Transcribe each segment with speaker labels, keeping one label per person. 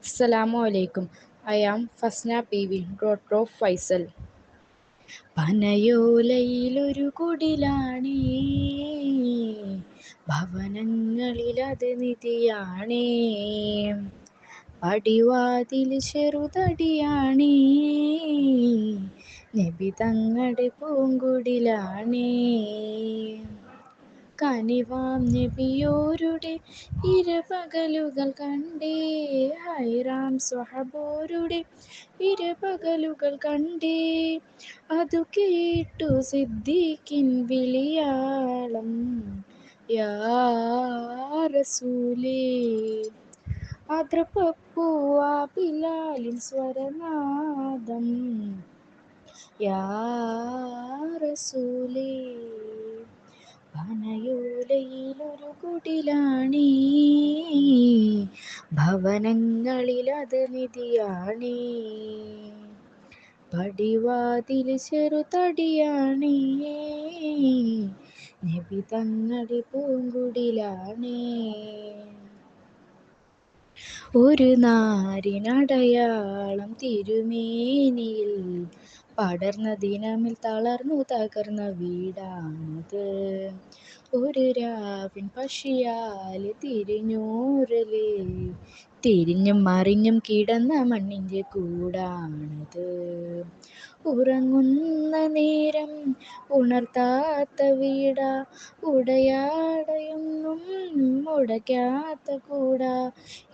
Speaker 1: Assalamu alaikum. I am Fasna PV, daughter of Faisal. പനയോലയിലൊരു കുടിലാണേ, ഭവനങ്ങളിലത് നിധിയാണേ. പടിവാതിൽ ചെറുതടിയാണേ, നബി തങ്ങളുടെ പൂങ്കുടിലാണേ. കനിവാം നബിയോരുടെ ഇരപകലുകൾ കണ്ടേ, ഹൈറാം സ്വഹബോരുടെ ഇരപകലുകൾ കണ്ടേ. അതു കേട്ടു സിദ്ദീഖിൻ വിളിയാളം, യാ റസൂലേ. അതൃപ്പൂവാ ബിലാലിൻ സ്വരനാദം, യാ റസൂലേ. പനയോലയിലൊരു കുടിലാണേ, ഭവനങ്ങളിലത് നിധിയാണേ. പടിവാതിൽ ചെറുതടിയാണേ, നബി തങ്ങളുടെ പൂങ്കുടിലാണേ. ഒരു നാരിനടയാളം തിരുമേനിയിൽ പടർന്ന ദിനമിൽ തളർന്നു തകർന്ന വീടാണത്. ഒരു രാവിൻ പശിയാല് തിരിഞ്ഞൂറല്, തിരിഞ്ഞും മറിഞ്ഞും കിടന്ന മണ്ണിൻ്റെ കൂടാണത്. ഉറങ്ങുന്ന നേരം ഉണർത്താത്ത വീടാ, ഉടയാടയൊന്നും ഉടയ്ക്കാത്ത കൂടാ.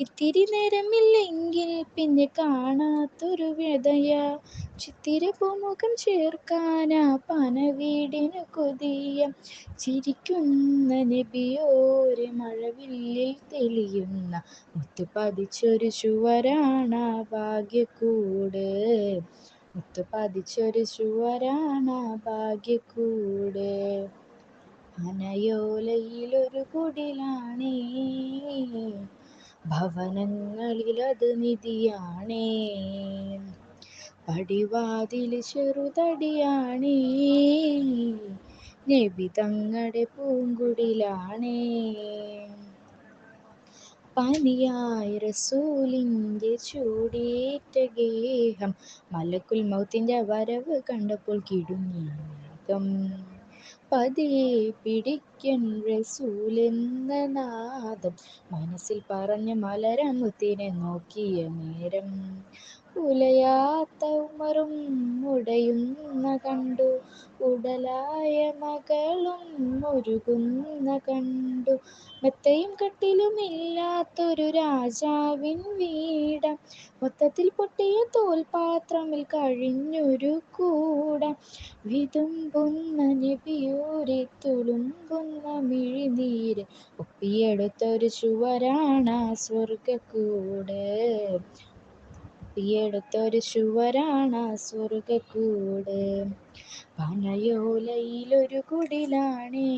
Speaker 1: ഇത്തിരി നേരമില്ലെങ്കിൽ പിന്നെ കാണാത്തൊരു വ്യതയാ, ചിത്തിര പൂമുഖം ചേർക്കാനാ പനവീടിനു കൊതിയ. ചിരിക്കുന്ന നബിയോരെ മഴവില്ലിൽ തെളിയുന്ന മുത്തു പതിച്ചൊരു ചുവരാണാ ഭാഗ്യക്കൂട്, മുത്തു പതിച്ചൊരു ചുവരാണാ ഭാഗ്യക്കൂട്. പനയോലയിലൊരു കുടിലാണേ, ഭവനങ്ങളിലത് നിധിയാണേ. പടിവാതിൽ ചെറുതടിയാണേ, നബി തങ്ങളുടെ പൂങ്കുടിലാണേ. പനിയായി റസൂലിൻ്റെ ചൂടേറ്റ ഗേഹം, മലക്കുൽ മൗത്തിൻ്റെ വരവ് കണ്ടപ്പോൾ കിടുങ്ങി മേഘം. പതിയെ പിടിക്കൻ റസൂലെന്ന നാദം, മനസ്സിൽ പറഞ്ഞ മലരമുത്തിനെ നോക്കിയ നേരം. ഉലയാത്ത ഉമറും ഉടയുന്ന കണ്ടു, ഉടലായ മകളും ഒരുകുന്ന കണ്ടു. മെത്തയും കട്ടിലുമില്ലാത്തൊരു രാജാവിൻ വീട, മൊത്തത്തിൽ പൊട്ടിയ തോൽപാത്രമിൽ കഴിഞ്ഞൊരു കൂട. വിതുമ്പുന്ന നബിയോരെ തുളുമ്പുന്ന മിഴിനീര്, ഒപ്പിയെടുത്തൊരു ചുവരാണാ സ്വർഗക്കൂട്, ഒപ്പിയെടുത്തൊരു ചുവരാണാ സ്വർഗക്കൂട്. പനയോലയിലൊരു കുടിലാണേ,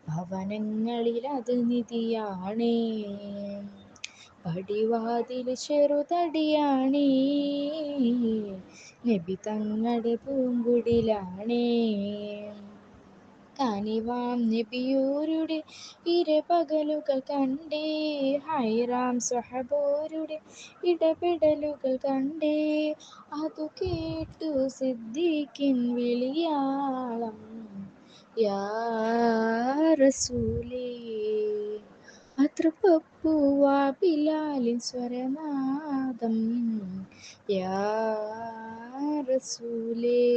Speaker 1: ഭവനങ്ങളിലത് നിധിയാണേ. പടിവാതിൽ ചെറുതടിയാണേ, നബി തങ്ങളുടെ പൂങ്കുടിലാണേ. കനിവാം നബിയോരുടെ ഇരപകലുകൾ കണ്ടേ, ഹൈറാം സ്വഹബോരുടെ ഇടപെടലുകൾ കണ്ടേ. അതു കേട്ടു സിദ്ദീഖിൻ വിളിയാളം, യാ റസൂലേ. അതൃപ്പൂവാ ബിലാലിൻ സ്വരനാദം, യാ റസൂലേ.